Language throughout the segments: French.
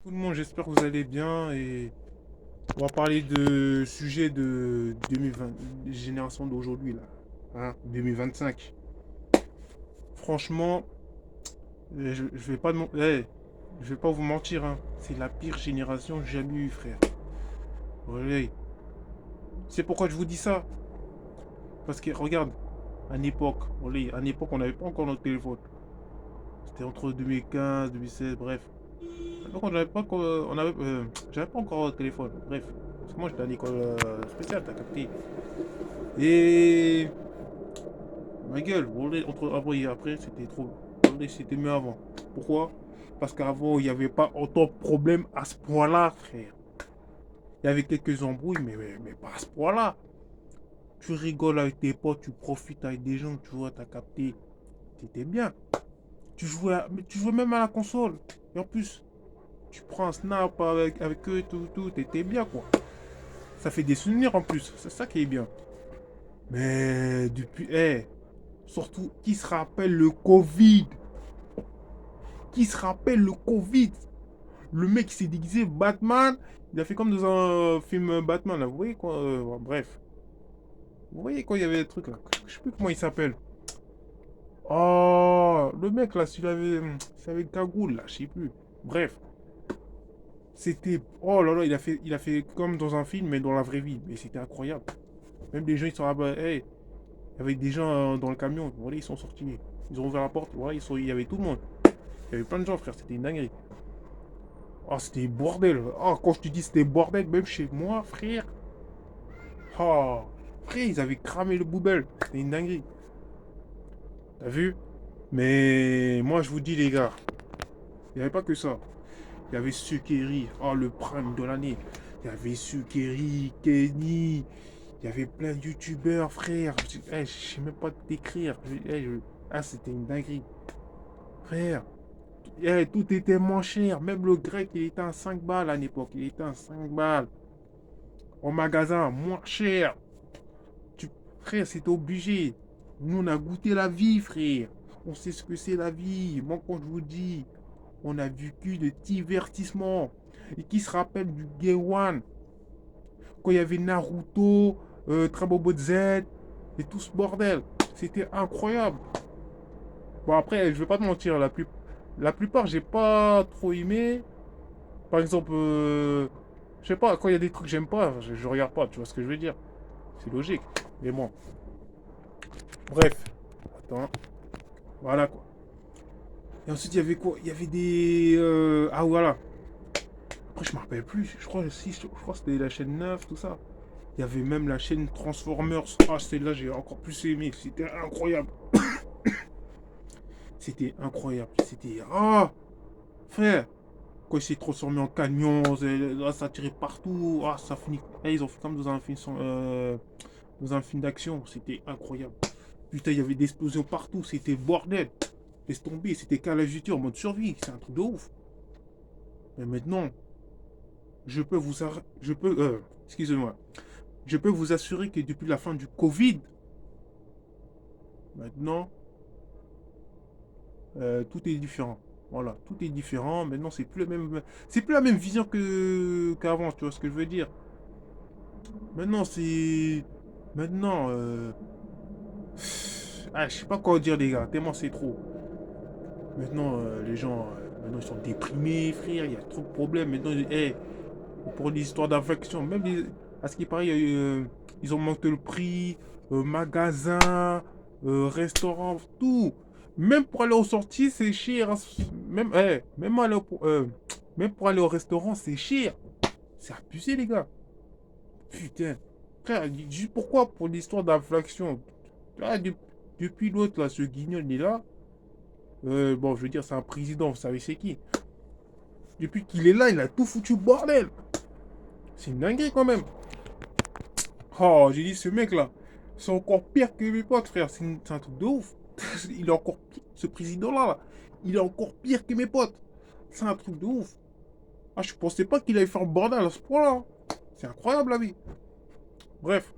Tout le monde, j'espère que vous allez bien et on va parler de sujet de 2020, génération d'aujourd'hui là, hein, 2025. Franchement, je vais pas je vais pas vous mentir, hein, c'est la pire génération que j'ai jamais eue, frère. Ouais. C'est pourquoi je vous dis ça. Parce que regarde, à une époque, on n'avait pas encore notre téléphone. C'était entre 2015, 2016, bref. Donc on n'avait pas encore, j'avais pas encore de téléphone, bref. Parce que moi j'étais à l'école spéciale, t'as capté. Et ma gueule, entre avant et après, c'était trop. C'était mieux avant. Pourquoi? Parce qu'avant, il n'y avait pas autant de problèmes à ce point-là, frère. Il y avait quelques embrouilles, mais pas à ce point-là. Tu rigoles avec tes potes, tu profites avec des gens, tu vois, t'as capté. T'étais bien. Mais tu jouais même à la console. Et en plus, tu prends un snap avec eux, tout, t'étais bien, quoi. Ça fait des souvenirs en plus, c'est ça qui est bien. Mais depuis, surtout, qui se rappelle le Covid? Qui se rappelle le Covid? Le mec qui s'est déguisé Batman, il a fait comme dans un film Batman, là. Vous voyez quoi bref. Vous voyez quand il y avait des trucs là. Je sais plus comment il s'appelle. Oh, le mec là, c'est avec cagoule là, je sais plus. Bref, c'était. Oh là là, il a fait comme dans un film, mais dans la vraie vie. Mais c'était incroyable. Même les gens, ils sont là, hey, il y avait des gens dans le camion. Voilà, ils sont sortis. Ils ont ouvert la porte. Voilà, il y avait tout le monde. Il y avait plein de gens, frère. C'était une dinguerie. Oh, c'était bordel. Oh, quand je te dis c'était bordel, même chez moi, frère. Oh, frère, ils avaient cramé le poubelle. C'était une dinguerie. T'as vu? Mais moi, je vous dis, les gars, il n'y avait pas que ça. Il y avait Sukeri. Oh, le prime de l'année. Il y avait Sukeri, Kenny. Il y avait plein de youtubeurs, frère. Je sais même pas t'écrire. Ah, c'était une dinguerie. Frère, tout était moins cher. Même le grec, il était à 5 balles à l'époque. Il était à 5 balles. En magasin, moins cher. Tu... Frère, c'était obligé. Nous, on a goûté la vie, frère. On sait ce que c'est la vie. Moi, quand je vous dis, on a vécu de divertissement. Et qui se rappelle du Gay One? Quand il y avait Naruto, Dragon Ball Z, et tout ce bordel. C'était incroyable. Bon, après, je vais pas te mentir, la plupart, j'ai pas trop aimé. Par exemple, je sais pas, quand il y a des trucs que j'aime pas, je regarde pas, tu vois ce que je veux dire? C'est logique. Mais bon, bref. Attends, voilà quoi. Et ensuite, il y avait quoi? Il y avait des. Ah voilà. Après, je me rappelle plus. Je crois que c'était la chaîne 9 tout ça. Il y avait même la chaîne Transformers. Ah, celle-là, j'ai encore plus aimé. C'était incroyable. C'était incroyable. C'était. Ah, frère. Quand il s'est transformé en camion, ça tirait partout. Ah, ça finit. Ils ont fait comme dans un film d'action. C'était incroyable. Putain, il y avait des explosions partout. C'était bordel. Laisse tomber. C'était Call of Duty en mode survie. C'est un truc de ouf. Mais maintenant, excusez-moi. Je peux vous assurer que depuis la fin du Covid, maintenant, tout est différent. Voilà, tout est différent. Maintenant, c'est plus la même vision qu'avant. Tu vois ce que je veux dire? Maintenant, maintenant, je sais pas quoi dire, les gars. Tellement c'est trop. Maintenant, les gens, maintenant, ils sont déprimés, frère. Il y a trop de problèmes. Maintenant, pour les histoires d'infection, à ce qui paraît, ils ont monté le prix, magasin, restaurant, tout. Même pour aller aux sorties, c'est cher, hein. Même pour aller au restaurant, c'est cher. C'est abusé, les gars. Putain. Frère, juste pourquoi? Pour l'histoire d'inflation. Ah, depuis l'autre, là, ce guignol, il est là. Bon, je veux dire, c'est un président, vous savez c'est qui? Depuis qu'il est là, il a tout foutu bordel. C'est une dinguerie quand même. Oh, j'ai dit, ce mec-là, c'est encore pire que mes potes, frère. C'est un truc de ouf. Il est encore pire. Ce président-là, là, il est encore pire que mes potes. C'est un truc de ouf. Ah, je pensais pas qu'il allait faire un bordel à ce point-là, hein. C'est incroyable, la vie. Bref.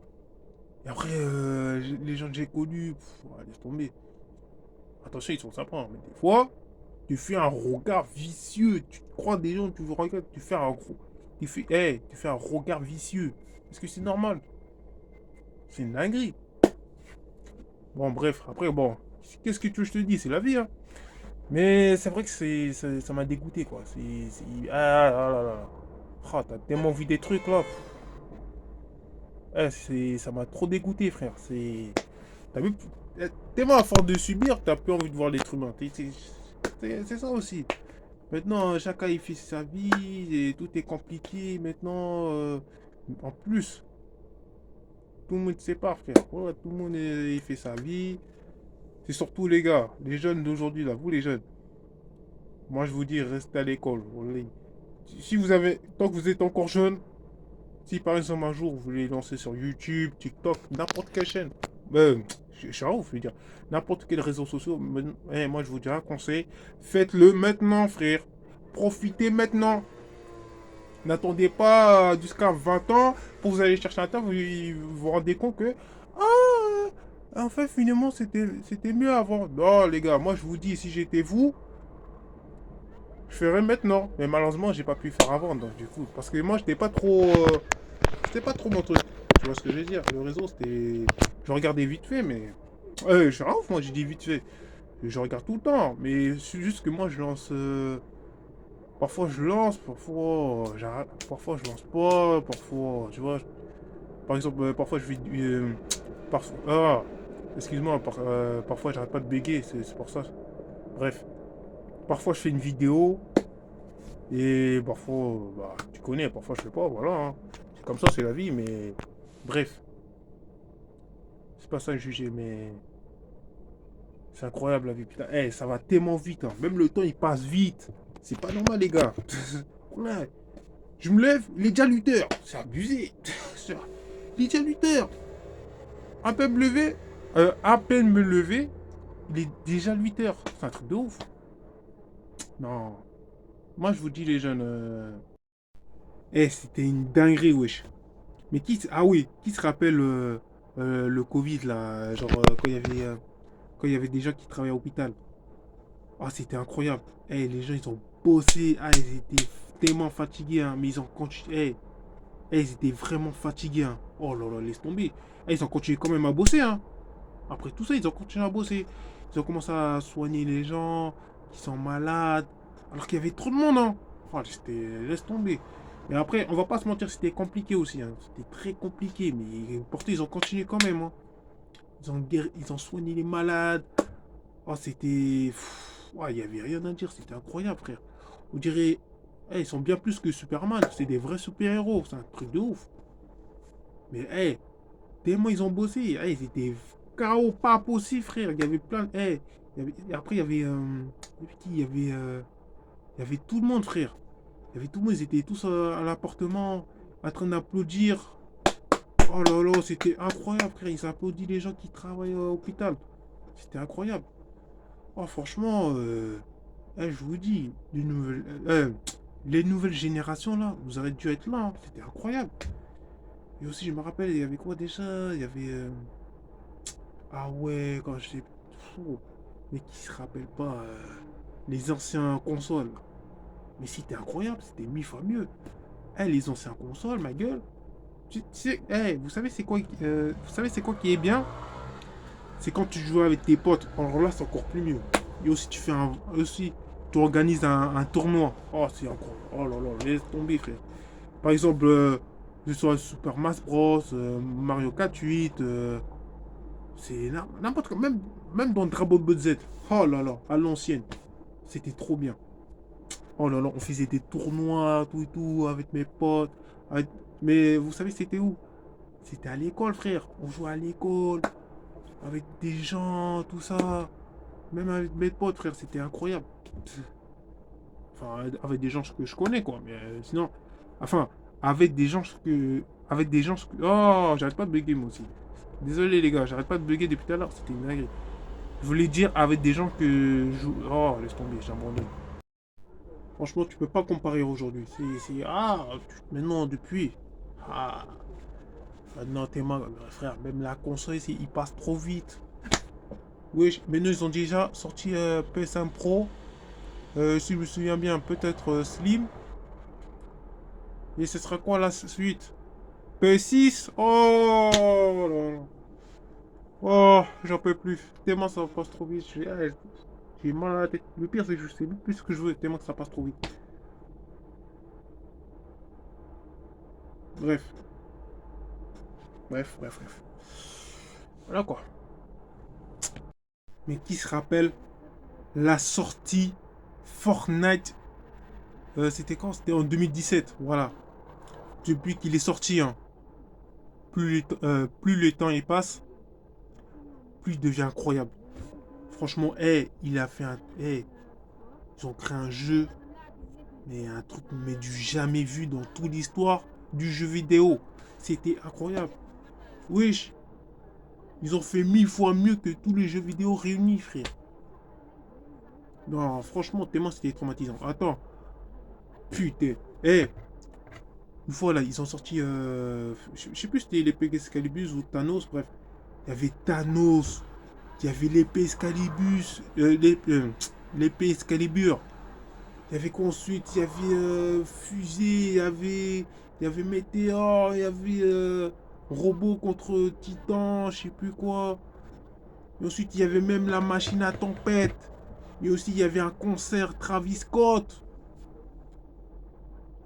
Et après, les gens que j'ai connus, laisse tomber. Attention, ils sont sympas, hein, mais des fois. Tu fais un regard vicieux. Tu te crois des gens, tu vous regardes, tu fais un gros. Tu fais un regard vicieux. Est-ce que c'est normal? C'est une dinguerie. Bon, bref, après, bon. Qu'est-ce que tu veux que je te dis? C'est la vie, hein. Mais c'est vrai que ça m'a dégoûté, quoi. Ah là là. Ah, t'as tellement vu des trucs, là. Ça m'a trop dégoûté, frère. T'as vu, tellement à force de subir, t'as plus envie de voir l'être humain. C'est ça aussi. Maintenant, chacun il fait sa vie, et tout est compliqué. Maintenant, en plus, tout le monde se sépare, frère. Voilà, tout le monde il fait sa vie. C'est surtout les gars, les jeunes d'aujourd'hui, là, vous les jeunes. Moi, je vous dis, restez à l'école. Si vous avez, tant que vous êtes encore jeune, si par exemple un jour vous voulez lancer sur YouTube, TikTok, n'importe quelle chaîne, je suis un ouf, je veux dire, n'importe quel réseau social, moi je vous dirais un conseil, faites-le maintenant, frère. Profitez maintenant. N'attendez pas jusqu'à 20 ans pour vous aller chercher un temps, vous rendez compte que, en fait, finalement, c'était mieux avant. Non, les gars, moi je vous dis, si j'étais vous, je ferais maintenant. Mais malheureusement, j'ai pas pu faire avant, donc du coup, parce que moi, c'était pas trop mon truc. Tu vois ce que je veux dire? Le réseau, c'était. Je regardais vite fait, mais. Je suis un ouf, moi, j'ai dit vite fait. Je regarde tout le temps, mais c'est juste que moi, je lance. Parfois, je lance, parfois, j'arrête. Parfois, je lance pas, parfois, tu vois. Par exemple, parfois, je vais. Parfois. Ah, excuse-moi, parfois, j'arrête pas de bégayer, c'est pour ça. Bref. Parfois, je fais une vidéo, et parfois, bah, tu connais, parfois, je fais pas, voilà, hein. C'est comme ça, c'est la vie, mais. Bref. C'est pas ça à juger, mais c'est incroyable la vie, putain. Ça va tellement vite, hein. Même le temps, il passe vite. C'est pas normal, les gars. Ouais. Je me lève, il est déjà 8 heures. C'est abusé. Il est déjà 8 heures. À peine me lever, il est déjà 8 heures. C'est un truc de ouf. Non. Moi, je vous dis, les jeunes. C'était une dinguerie, wesh. Mais ah oui, qui se rappelle le Covid, là, genre, quand il y avait des gens qui travaillaient à l'hôpital. Ah, c'était incroyable. Les gens, ils ont bossé. Ah, ils étaient tellement fatigués, hein, mais ils ont continué. Ils étaient vraiment fatigués, hein. Oh là là, laisse tomber. Ils ont continué quand même à bosser, hein. Après tout ça, ils ont continué à bosser. Ils ont commencé à soigner les gens qui sont malades. Alors qu'il y avait trop de monde, hein. Oh, laisse tomber. Mais après, on va pas se mentir, c'était compliqué aussi, hein. C'était très compliqué. Mais pourtant, ils ont continué quand même, hein. Ils ont soigné les malades. Oh, c'était. Ouais, il y avait rien à dire. C'était incroyable, frère. On dirait. Ils sont bien plus que Superman. C'est des vrais super-héros. C'est un truc de ouf. Mais, tellement ils ont bossé. Ils étaient KO pas possible, frère. Il y avait plein. Après, il y avait. Il y avait qui il y avait tout le monde, frère. Il y avait tout le monde. Ils étaient tous à l'appartement en train d'applaudir. Oh là là, c'était incroyable, frère. Ils applaudissent les gens qui travaillent à l'hôpital. C'était incroyable. Oh, franchement, je vous dis, les nouvelles générations là, vous aurez dû être là, hein. C'était incroyable. Et aussi, je me rappelle, il y avait quoi déjà? Il y avait. Ah ouais, quand j'étais. Fou. Mais qui se rappelle pas les anciens consoles. Mais c'était incroyable, c'était 1000 fois mieux. Les anciens consoles, ma gueule. Vous savez c'est quoi, vous savez c'est quoi qui est bien? C'est quand tu joues avec tes potes. Alors là, c'est encore plus mieux. Et aussi, tu organises un tournoi. Oh, c'est encore. Oh là là, laisse tomber, frère. Par exemple, que ce soit Super Smash Bros, Mario Kart 8, c'est n'importe quoi. Même dans Dragon Ball Z. Oh là là, à l'ancienne. C'était trop bien. Oh là là, on faisait des tournois, tout et tout, avec mes potes. Mais vous savez, c'était où? C'était à l'école, frère. On jouait à l'école, avec des gens, tout ça. Même avec mes potes, frère, c'était incroyable. Enfin, avec des gens que je connais, quoi. Mais sinon, enfin, avec des gens que. Avec des gens que. Oh, j'arrête pas de bugger, moi aussi. Désolé, les gars, j'arrête pas de bugger depuis tout à l'heure. C'était une dinguerie. Je voulais dire avec des gens que je. Oh, laisse tomber, j'abandonne. Franchement, tu peux pas comparer aujourd'hui. Maintenant, depuis. Ah, maintenant, frère, même la console, il passe trop vite. Oui, maintenant, ils ont déjà sorti PS1 Pro. Si je me souviens bien, peut-être Slim. Et ce sera quoi la suite? P6? Oh là là. Oh, j'en peux plus. Tellement ça passe trop vite. J'ai mal à la tête. Le pire, c'est que je sais plus ce que je veux, tellement que ça passe trop vite. Bref. Bref, bref, bref. Voilà quoi. Mais qui se rappelle la sortie Fortnite? C'était quand? C'était en 2017. Voilà. Depuis qu'il est sorti, hein, plus le temps y passe, plus il devient incroyable. Franchement, il a fait un. Ils ont créé un jeu, mais un truc mais du jamais vu dans toute l'histoire du jeu vidéo. C'était incroyable. Wesh, ils ont fait 1000 fois mieux que tous les jeux vidéo réunis, frère. Non, franchement, tellement c'était traumatisant. Attends, putain. Une fois là, ils ont sorti. Je sais plus si c'était l'épée Excalibur ou Thanos, bref. Il y avait Thanos, il y avait l'épée Excalibur, l'épée Excalibur. Il y avait quoi ensuite? Il y avait Fusée, il y avait Météore, il y avait Robot contre Titan, je sais plus quoi. Et ensuite, il y avait même la machine à tempête. Et aussi, il y avait un concert Travis Scott.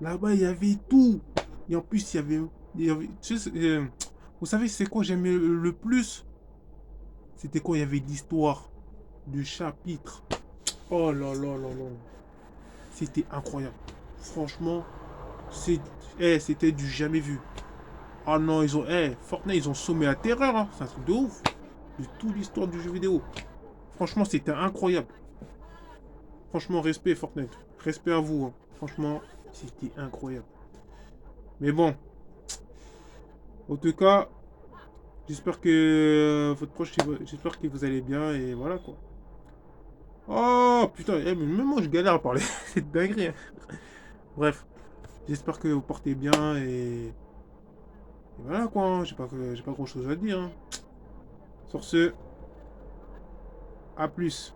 Là-bas, il y avait tout. Et en plus, tu sais, vous savez, c'est quoi j'aimais le plus? C'était quoi? Il y avait l'histoire du chapitre. Oh là là là là. C'était incroyable. Franchement, c'est, c'était du jamais vu. Ah non, Fortnite, ils ont sommé la terreur, hein. C'est un truc de ouf. De toute l'histoire du jeu vidéo. Franchement, c'était incroyable. Franchement, respect Fortnite. Respect à vous, hein. Franchement, c'était incroyable. Mais bon, en tout cas, j'espère que votre proche, j'espère que vous allez bien et voilà quoi. Oh putain, mais même moi je galère à parler. C'est dingue. Hein. Bref, j'espère que vous portez bien et voilà quoi. Hein. J'ai pas grand chose à dire. Hein. Sur ce, à plus.